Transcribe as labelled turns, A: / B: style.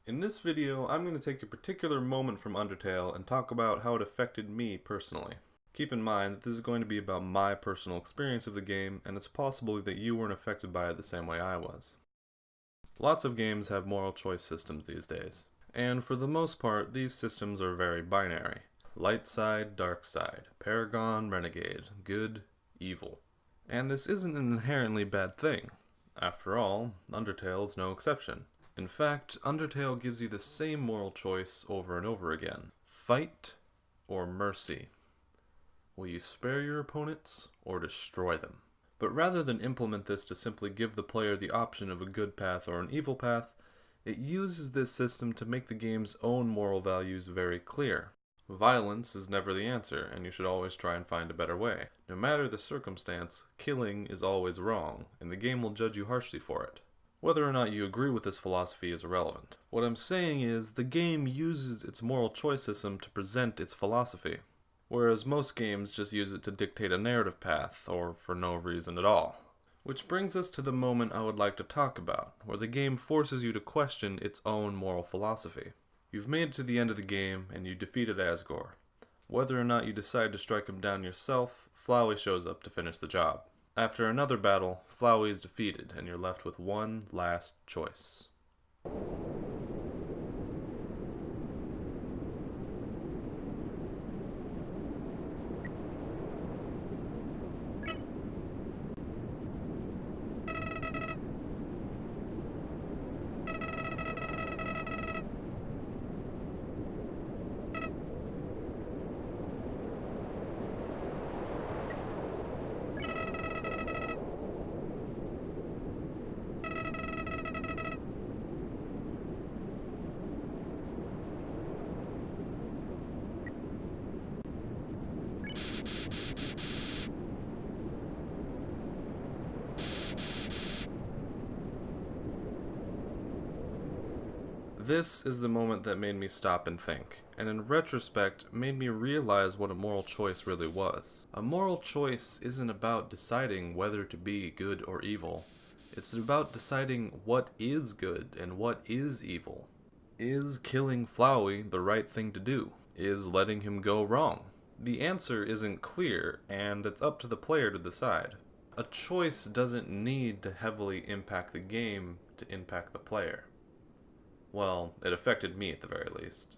A: In this video, I'm going to take a particular moment from Undertale and talk about how it affected me personally. Keep in mind that this is going to be about my personal experience of the game, and it's possible that you weren't affected by it the same way I was. Lots of games have moral choice systems these days, and for the most part, these systems are very binary. Light side, dark side, Paragon, Renegade, good, evil. And this isn't an inherently bad thing. After all, Undertale is no exception. In fact, Undertale gives you the same moral choice over and over again. Fight or mercy. Will you spare your opponents or destroy them? But rather than implement this to simply give the player the option of a good path or an evil path, it uses this system to make the game's own moral values very clear. Violence is never the answer, and you should always try and find a better way. No matter the circumstance, killing is always wrong, and the game will judge you harshly for it. Whether or not you agree with this philosophy is irrelevant. What I'm saying is, the game uses its moral choice system to present its philosophy, whereas most games just use it to dictate a narrative path, or for no reason at all. Which brings us to the moment I would like to talk about, where the game forces you to question its own moral philosophy. You've made it to the end of the game, and you defeated Asgore. Whether or not you decide to strike him down yourself, Flowey shows up to finish the job. After another battle, Flowey is defeated, and you're left with one last choice. This is the moment that made me stop and think, and in retrospect made me realize what a moral choice really was. A moral choice isn't about deciding whether to be good or evil. It's about deciding what is good and what is evil. Is killing Flowey the right thing to do? Is letting him go wrong? The answer isn't clear, and it's up to the player to decide. A choice doesn't need to heavily impact the game to impact the player. Well, it affected me at the very least.